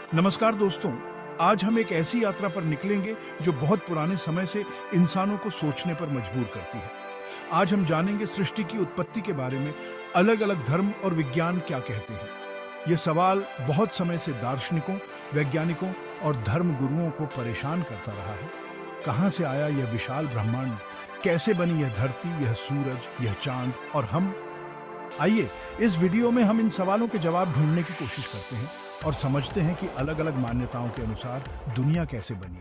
नमस्कार दोस्तों। आज हम एक ऐसी यात्रा पर निकलेंगे जो बहुत पुराने समय से इंसानों को सोचने पर मजबूर करती है। आज हम जानेंगे सृष्टि की उत्पत्ति के बारे में। अलग-अलग धर्म और विज्ञान क्या कहते हैं। ये सवाल बहुत समय से दार्शनिकों, वैज्ञानिकों और धर्म गुरुओं को परेशान करता रहा है। कहाँ से आया यह विशाल ब्रह्मांड? कैसे बनी यह धरती, यह सूरज, यह चांद और हम? आइए इस वीडियो में हम इन सवालों के जवाब ढूंढने की कोशिश करते हैं और समझते हैं कि अलग-अलग मान्यताओं के अनुसार दुनिया कैसे बनी।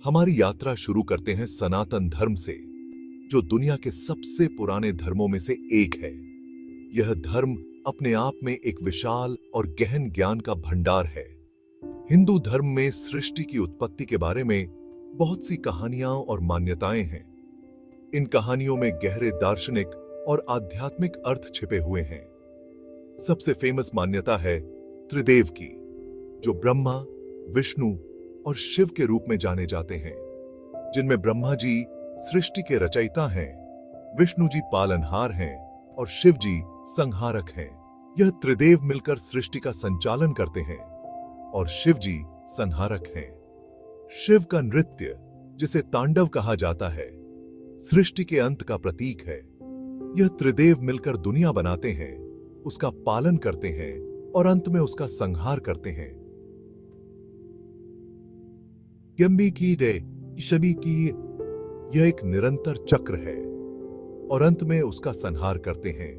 हमारी यात्रा शुरू करते हैं सनातन धर्म से, जो दुनिया के सबसे पुराने धर्मों में से एक है। यह धर्म अपने आप में एक विशाल और गहन ज्ञान का भंडार है। हिंदू धर्म में सृष्टि की उत्पत्ति के बारे में बहुत सी कहानियां और मान्यताएं हैं। इन कहानियों में गहरे दार्शनिक और आध्यात्मिक अर्थ छिपे हुए हैं। सबसे फेमस मान्यता है त्रिदेव की, जो ब्रह्मा, विष्णु और शिव के रूप में जाने जाते हैं, जिनमें ब्रह्मा जी सृष्टि के रचयिता हैं, विष्णु जी पालनहार हैं और शिव जी संहारक हैं। यह त्रिदेव मिलकर सृष्टि का संचालन करते हैं और शिव जी संहारक हैं। शिव का नृत्य, जिसे तांडव कहा जाता है, सृष्टि के अंत का प्रतीक है। यह त्रिदेव मिलकर दुनिया बनाते हैं, उसका पालन करते हैं और अंत में उसका संहार करते हैं। यम्बी की दे शबी की, यह एक निरंतर चक्र है और अंत में उसका संहार करते हैं।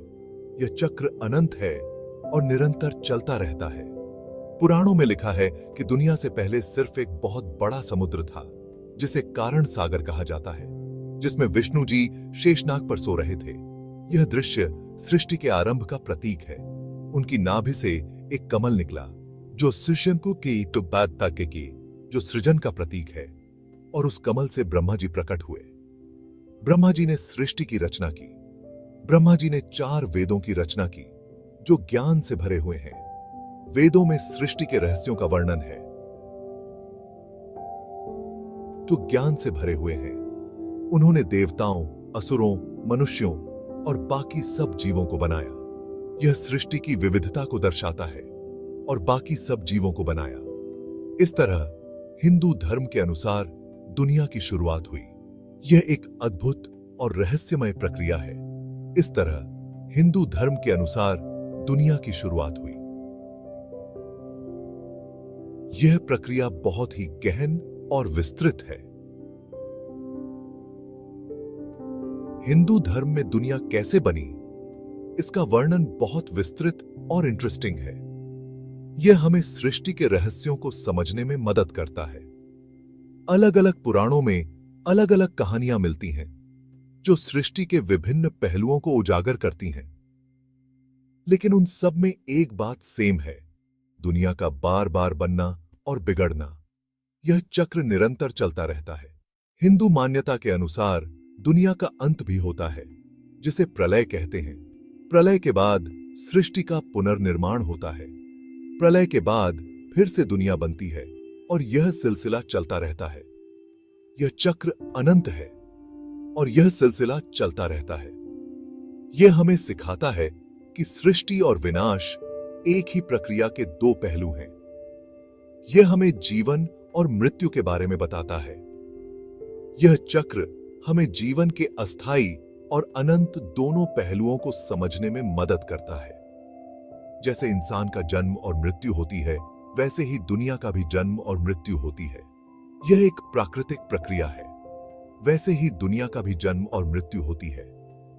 यह चक्र अनंत है और निरंतर चलता रहता है। पुराणों में लिखा है कि दुनिया से पहले सिर्फ एक बहुत बड़ा समुद्र था, जिसे कारण सागर कहा जाता है, जिसमें विष्णु जी शेषनाग पर सो रहे थे। यह दृश्य सृष्टि के आरंभ का प्रतीक है। उनकी नाभि से एक कमल निकला, जो सृजनकु की तुब्बाता की, जो सृजन का प्रतीक है, और उस कमल से ब्रह्मा जी प्रकट हुए। ब्रह्मा जी ने सृष्टि की रचना की। ब्रह्मा जी ने 4 वेदों की रचना की, जो ज्ञान से भरे हुए हैं। वेदों में सृष्टि के रहस्यों का वर्णन है, जो ज्ञान से भरे हुए हैं। उन्होंने देवताओं, असुरों, मनुष्यों और बाकी सब जीवों को बनाया। यह सृष्टि की विविधता को दर्शाता है और बाकी सब जीवों को बनाया। इस तरह हिंदू धर्म के अनुसार दुनिया की शुरुआत हुई। यह एक अद्भुत और रहस्यमय प्रक्रिया है। इस तरह हिंदू धर्म के अनुसार दुनिया की शुरुआत हुई। यह प्रक्रिया बहुत ही गहन और विस्तृत है। हिंदू धर्म में दुनिया कैसे बनी, इसका वर्णन बहुत विस्तृत और इंटरेस्टिंग है। यह हमें सृष्टि के रहस्यों को समझने में मदद करता है। अलग अलग पुराणों में अलग अलग कहानियां मिलती हैं, जो सृष्टि के विभिन्न पहलुओं को उजागर करती हैं। लेकिन उन सब में एक बात सेम है: दुनिया का बार बार बनना और बिगड़ना। यह चक्र निरंतर चलता रहता है। हिंदू मान्यता के अनुसार दुनिया का अंत भी होता है, जिसे प्रलय कहते हैं। प्रलय के बाद सृष्टि का पुनर्निर्माण होता है। प्रलय के बाद फिर से दुनिया बनती है और यह सिलसिला चलता रहता है। यह चक्र अनंत है और यह सिलसिला चलता रहता है। यह हमें सिखाता है कि सृष्टि और विनाश एक ही प्रक्रिया के 2 पहलू हैं। यह हमें जीवन और मृत्यु के बारे में बताता है। यह चक्र हमें जीवन के अस्थायी और अनंत दोनों पहलुओं को समझने में मदद करता है। जैसे इंसान का जन्म और मृत्यु होती है, वैसे ही दुनिया का भी जन्म और मृत्यु होती है। यह एक प्राकृतिक प्रक्रिया है। वैसे ही दुनिया का भी जन्म और मृत्यु होती है।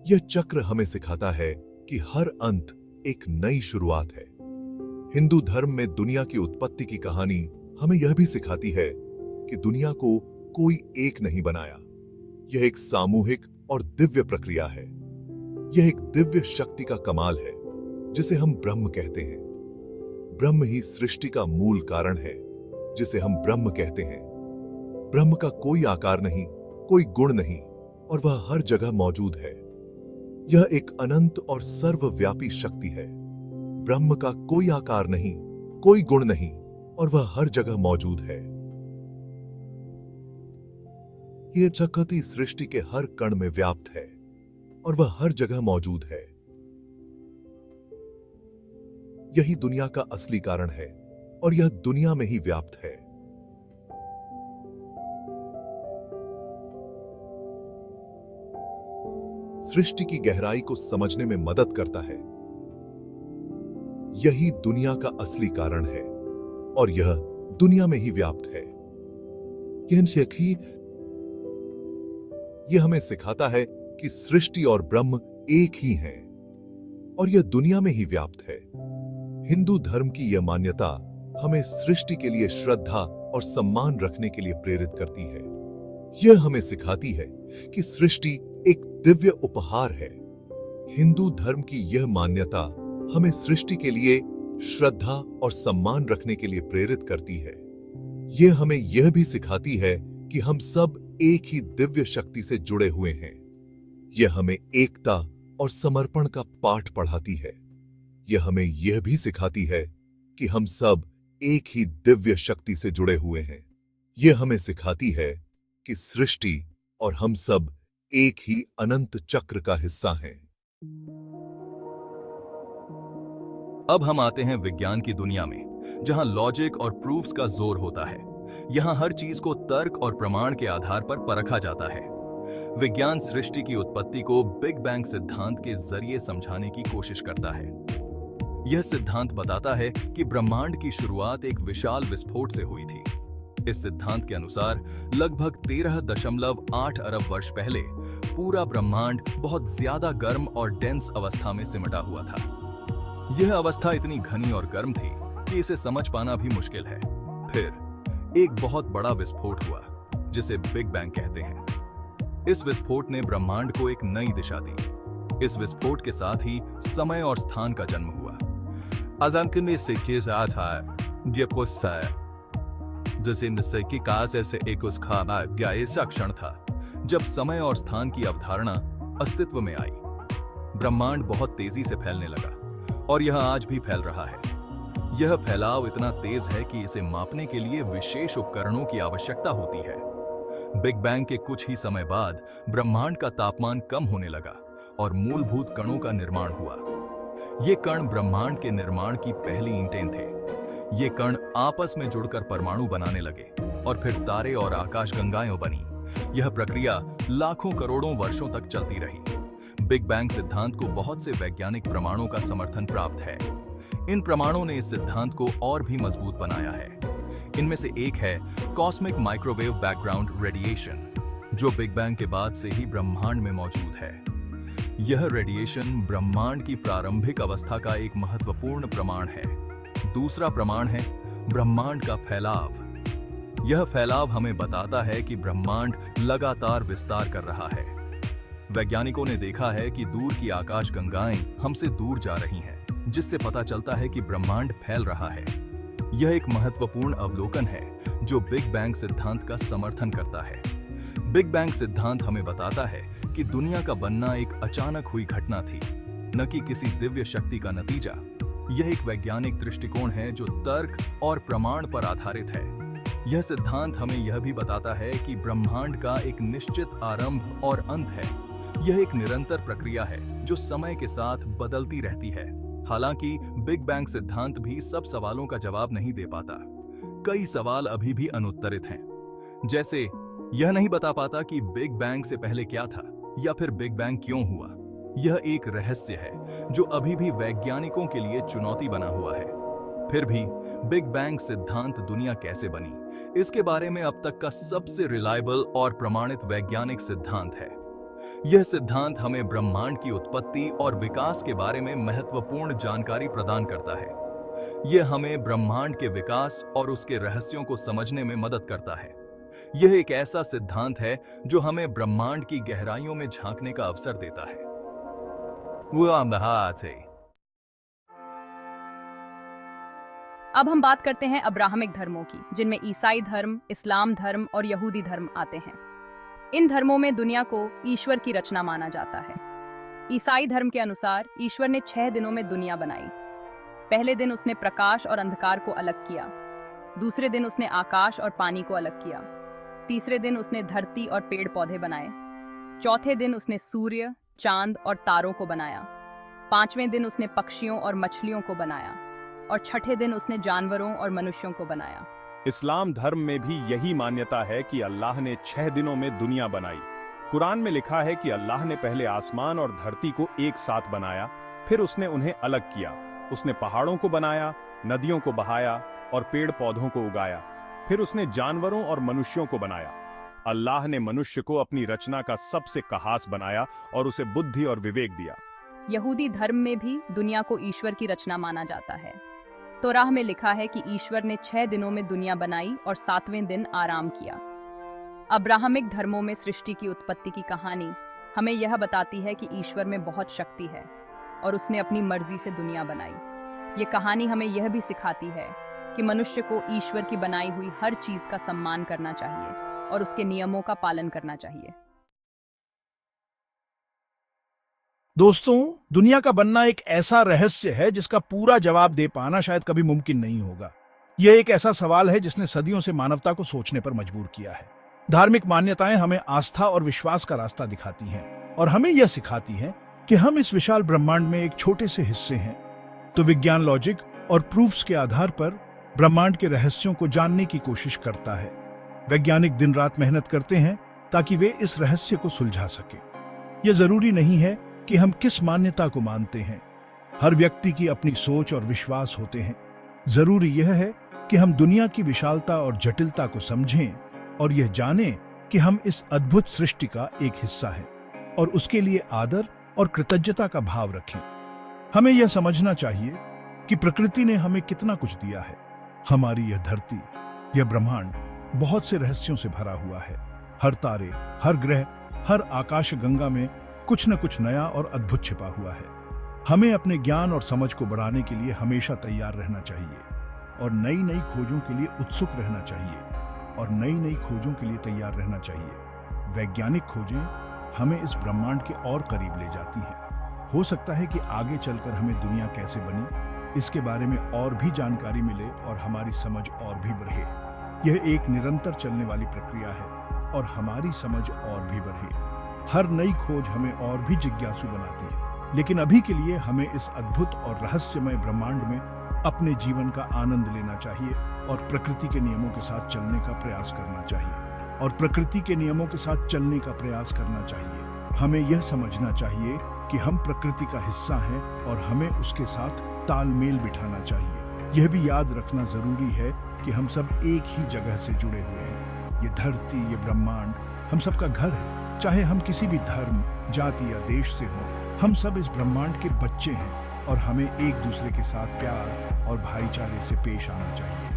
यह चक्र हमें सिखाता है कि हर अंत एक नई शुरुआत है। हिंदू धर्म में दुनिया की उत्पत्ति की कहानी हमें यह भी सिखाती है कि दुनिया को कोई एक नहीं बनाया। यह एक सामूहिक और दिव्य प्रक्रिया है। यह एक दिव्य शक्ति का कमाल है, जिसे हम ब्रह्म कहते हैं। ब्रह्म ही सृष्टि का मूल कारण है, जिसे हम ब्रह्म कहते हैं। ब्रह्म का कोई आकार नहीं, कोई गुण नहीं, और वह हर जगह मौजूद है। यह एक अनंत और सर्वव्यापी शक्ति है। ब्रह्म का कोई आकार नहीं, कोई गुण नहीं, और वह हर जगह मौजूद है। यह चक्रती सृष्टि के हर कण में व्याप्त है और वह हर जगह मौजूद है। यही दुनिया का असली कारण है और यह दुनिया में ही व्याप्त है। सृष्टि की गहराई को समझने में मदद करता है। यही दुनिया का असली कारण है और यह दुनिया में ही व्याप्त है। यह हमें सिखाता है कि सृष्टि और ब्रह्म एक ही हैं और यह दुनिया में ही व्याप्त है। हिंदू धर्म की यह मान्यता हमें सृष्टि के लिए श्रद्धा और सम्मान रखने के लिए प्रेरित करती है। यह हमें सिखाती है कि सृष्टि एक दिव्य उपहार है। हिंदू धर्म की यह मान्यता हमें सृष्टि के लिए श्रद्धा और सम्मान रखने के लिए प्रेरित करती है। यह हमें यह भी सिखाती है कि हम सब एक ही दिव्य शक्ति से जुड़े हुए हैं। यह हमें एकता और समर्पण का पाठ पढ़ाती है। यह हमें यह भी सिखाती है कि हम सब एक ही दिव्य शक्ति से जुड़े हुए हैं। यह हमें सिखाती है कि सृष्टि और हम सब एक ही अनंत चक्र का हिस्सा हैं। अब हम आते हैं विज्ञान की दुनिया में, जहां लॉजिक और प्रूफ्स का जोर होता है। यहां हर चीज को तर्क और प्रमाण के आधार पर परखा जाता है। विज्ञान सृष्टि की उत्पत्ति को बिग बैंग सिद्धांत के जरिए समझाने की कोशिश करता है। यह सिद्धांत बताता है कि ब्रह्मांड की शुरुआत एक विशाल विस्फोट से हुई थी। इस सिद्धांत के अनुसार लगभग 13.8 अरब वर्ष पहले पूरा ब्रह्मांड बहुत ज्यादा गर्म और डेंस अवस्था में सिमटा हुआ था। यह अवस्था इतनी घनी और गर्म थी कि इसे समझ पाना भी मुश्किल है। फिर एक बहुत बड़ा विस्फोट हुआ, जिसे बिग बैंग कहते हैं। इस विस्फोट ने ब्रह्मांड को एक नई दिशा दी। इस विस्फोट के साथ ही समय और स्थान का जन्म हुआ। ऐसा क्षण था जब समय और स्थान की अवधारणा अस्तित्व में आई। ब्रह्मांड बहुत तेजी से फैलने लगा और यह आज भी फैल रहा है। यह फैलाव इतना तेज है कि इसे मापने के लिए विशेष उपकरणों की आवश्यकता होती है। बिग बैंग के कुछ ही समय बाद ब्रह्मांड का तापमान कम होने लगा और मूलभूत कणों का निर्माण हुआ। ये कण ब्रह्मांड के निर्माण की पहली ईंटें थे। ये कण आपस में जुड़कर परमाणु बनाने लगे और फिर तारे और आकाशगंगाएं बनी। यह प्रक्रिया लाखों करोड़ों वर्षों तक चलती रही। बिग बैंग सिद्धांत को बहुत से वैज्ञानिक प्रमाणों का समर्थन प्राप्त है। इन प्रमाणों ने इस सिद्धांत को और भी मजबूत बनाया है। इनमें से एक है कॉस्मिक माइक्रोवेव बैकग्राउंड रेडिएशन, जो बिग बैंग के बाद से ही ब्रह्मांड में मौजूद है। यह रेडिएशन ब्रह्मांड की प्रारंभिक अवस्था का एक महत्वपूर्ण प्रमाण है। दूसरा प्रमाण है ब्रह्मांड का फैलाव। यह फैलाव हमें बताता है कि ब्रह्मांड लगातार विस्तार कर रहा है। वैज्ञानिकों ने देखा है कि दूर की आकाशगंगाएं हमसे दूर जा रही हैं, जिससे पता चलता है कि ब्रह्मांड फैल रहा है। यह एक महत्वपूर्ण अवलोकन है जो बिग बैंग सिद्धांत का समर्थन करता है। बिग बैंग सिद्धांत हमें बताता है कि दुनिया का बनना एक अचानक हुई घटना थी, न कि किसी दिव्य शक्ति का नतीजा। यह एक वैज्ञानिक दृष्टिकोण है जो तर्क और प्रमाण पर आधारित है। यह सिद्धांत हमें यह भी बताता है कि ब्रह्मांड का एक निश्चित आरंभ और अंत है। यह एक निरंतर प्रक्रिया है जो समय के साथ बदलती रहती है। हालांकि बिग बैंग सिद्धांत भी सब सवालों का जवाब नहीं दे पाता। कई सवाल अभी भी अनुत्तरित हैं। जैसे यह नहीं बता पाता कि बिग बैंग से पहले क्या था या फिर बिग बैंग क्यों हुआ। यह एक रहस्य है जो अभी भी वैज्ञानिकों के लिए चुनौती बना हुआ है। फिर भी बिग बैंग सिद्धांत दुनिया कैसे बनी, इसके बारे में अब तक का सबसे रिलायबल और प्रमाणित वैज्ञानिक सिद्धांत है। यह सिद्धांत हमें ब्रह्मांड की उत्पत्ति और विकास के बारे में महत्वपूर्ण जानकारी प्रदान करता है। यह हमें ब्रह्मांड के विकास और उसके रहस्यों को समझने में मदद करता है। यह एक ऐसा सिद्धांत है जो हमें ब्रह्मांड की गहराइयों में झांकने का अवसर देता है। अब हम बात करते हैं अब्राहमिक धर्मों की, जिनमें ईसाई धर्म, इस्लाम धर्म और यहूदी धर्म आते हैं। इन धर्मों में दुनिया को ईश्वर की रचना माना जाता है। ईसाई धर्म के अनुसार ईश्वर ने 6 दिनों में दुनिया बनाई। पहले दिन उसने प्रकाश और अंधकार को अलग किया। दूसरे दिन उसने आकाश और पानी को अलग किया। तीसरे दिन उसने धरती और पेड़ पौधे बनाए। चौथे दिन उसने सूर्य, चांद और तारों को बनाया। 5वें दिन उसने पक्षियों और मछलियों को बनाया। और छठे दिन उसने जानवरों और मनुष्यों को बनाया। इस्लाम धर्म में भी यही मान्यता है कि अल्लाह ने 6 दिनों में दुनिया बनाई। कुरान में लिखा है कि अल्लाह ने पहले आसमान और धरती को एक साथ बनाया, फिर उसने उन्हें अलग किया। उसने पहाड़ों को बनाया, नदियों को बहाया और पेड़ पौधों को उगाया। फिर उसने जानवरों और मनुष्यों को बनाया। अल्लाह ने मनुष्य को अपनी रचना का सबसे खास बनाया और उसे बुद्धि और विवेक दिया। यहूदी धर्म में भी दुनिया को ईश्वर की रचना माना जाता है। तौराह में लिखा है कि ईश्वर ने 6 दिनों में दुनिया बनाई और 7वें दिन आराम किया। अब्राहमिक धर्मों में सृष्टि की उत्पत्ति की कहानी हमें यह बताती है कि ईश्वर में बहुत शक्ति है और उसने अपनी मर्जी से दुनिया बनाई। ये कहानी हमें यह भी सिखाती है कि मनुष्य को ईश्वर की बनाई हुई हर चीज का सम्मान करना चाहिए और उसके नियमों का पालन करना चाहिए। दोस्तों, दुनिया का बनना एक ऐसा रहस्य है जिसका पूरा जवाब दे पाना शायद कभी मुमकिन नहीं होगा। यह एक ऐसा सवाल है जिसने सदियों से मानवता को सोचने पर मजबूर किया है। धार्मिक मान्यताएं हमें आस्था और विश्वास का रास्ता दिखाती हैं और हमें यह सिखाती हैं कि हम इस विशाल ब्रह्मांड में एक छोटे से हिस्से हैं। तो विज्ञान लॉजिक और प्रूफ्स के आधार पर ब्रह्मांड के रहस्यों को जानने की कोशिश करता है। वैज्ञानिक दिन रात मेहनत करते हैं ताकि वे इस रहस्य को सुलझा सकें। यह जरूरी नहीं है कि हम किस मान्यता को मानते हैं। हर व्यक्ति की अपनी सोच और विश्वास होते हैं। जरूरी यह है कि हम दुनिया की विशालता और जटिलता को समझें और यह जानें कि हम इस अद्भुत सृष्टि का एक हिस्सा हैं और उसके लिए आदर और कृतज्ञता का भाव रखें। हमें यह समझना चाहिए कि प्रकृति ने हमें कितना कुछ दिया है। हमारी यह धरती, यह ब्रह्मांड बहुत से रहस्यों से भरा हुआ है। हर तारे, हर ग्रह, हर आकाश गंगा में कुछ न कुछ नया और अद्भुत छिपा हुआ है। हमें अपने ज्ञान और समझ को बढ़ाने के लिए हमेशा तैयार रहना चाहिए और नई नई खोजों के लिए उत्सुक रहना चाहिए और नई नई खोजों के लिए तैयार रहना चाहिए। वैज्ञानिक खोजें हमें इस ब्रह्मांड के और करीब ले जाती हैं। हो सकता है कि आगे चलकर हमें दुनिया कैसे बनी इसके बारे में और भी जानकारी मिले और हमारी समझ और भी बढ़े। यह एक निरंतर चलने वाली प्रक्रिया है और हमारी समझ और भी बढ़े। हर नई खोज हमें और भी जिज्ञासु बनाती है, लेकिन अभी के लिए हमें इस अद्भुत और रहस्यमय ब्रह्मांड में अपने जीवन का आनंद लेना चाहिए और प्रकृति के नियमों के साथ चलने का प्रयास करना चाहिए। हमें यह समझना चाहिए कि हम प्रकृति का हिस्सा हैं और हमें उसके साथ तालमेल बिठाना चाहिए। यह भी याद रखना जरूरी है कि हम सब एक ही जगह से जुड़े हुए हैं। ये धरती, ये ब्रह्मांड हम सबका घर है। चाहे हम किसी भी धर्म, जाति या देश से हों, हम सब इस ब्रह्मांड के बच्चे हैं और हमें एक दूसरे के साथ प्यार और भाईचारे से पेश आना चाहिए।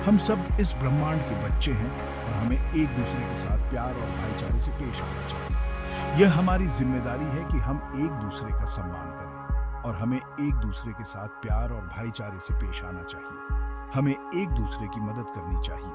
हम सब इस ब्रह्मांड के बच्चे हैं और हमें एक दूसरे के साथ प्यार और भाईचारे से पेश आना चाहिए। यह हमारी जिम्मेदारी है कि हम एक दूसरे का सम्मान करें और हमें एक दूसरे के साथ प्यार और भाईचारे से पेश आना चाहिए। हमें एक दूसरे की मदद करनी चाहिए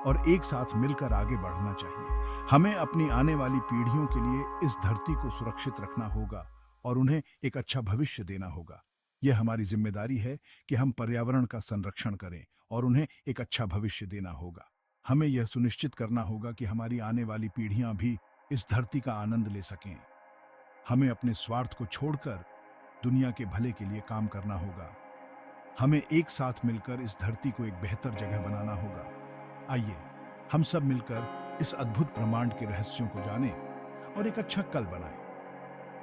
और एक साथ मिलकर आगे बढ़ना चाहिए। हमें अपनी आने वाली पीढ़ियों के लिए इस धरती को सुरक्षित रखना होगा और उन्हें एक अच्छा भविष्य देना होगा। यह हमारी जिम्मेदारी है कि हम पर्यावरण का संरक्षण करें और उन्हें एक अच्छा भविष्य देना होगा। हमें यह सुनिश्चित करना होगा कि हमारी आने वाली पीढ़ियां भी इस धरती का आनंद ले सकें। हमें अपने स्वार्थ को छोड़कर दुनिया के भले के लिए काम करना होगा। हमें एक साथ मिलकर इस धरती को एक बेहतर जगह बनाना होगा। आइए हम सब मिलकर इस अद्भुत ब्रह्मांड के रहस्यों को जानें और एक अच्छा कल बनाएं।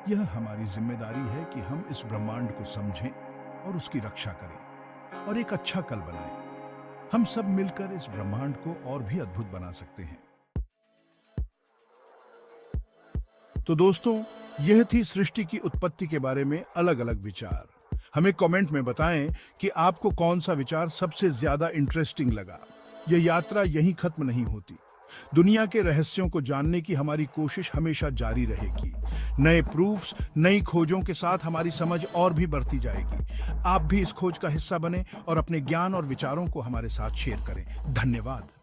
यह हमारी जिम्मेदारी है कि हम इस ब्रह्मांड को समझें और उसकी रक्षा करें और एक अच्छा कल बनाएं। हम सब मिलकर इस ब्रह्मांड को और भी अद्भुत बना सकते हैं। तो दोस्तों, यह थी सृष्टि की उत्पत्ति के बारे में अलग अलग विचार। हमें कमेंट में बताएं कि आपको कौन सा विचार सबसे ज्यादा इंटरेस्टिंग लगा। यह यात्रा यहीं खत्म नहीं होती। दुनिया के रहस्यों को जानने की हमारी कोशिश हमेशा जारी रहेगी। नए प्रूफ्स, नई खोजों के साथ हमारी समझ और भी बढ़ती जाएगी। आप भी इस खोज का हिस्सा बने और अपने ज्ञान और विचारों को हमारे साथ शेयर करें। धन्यवाद।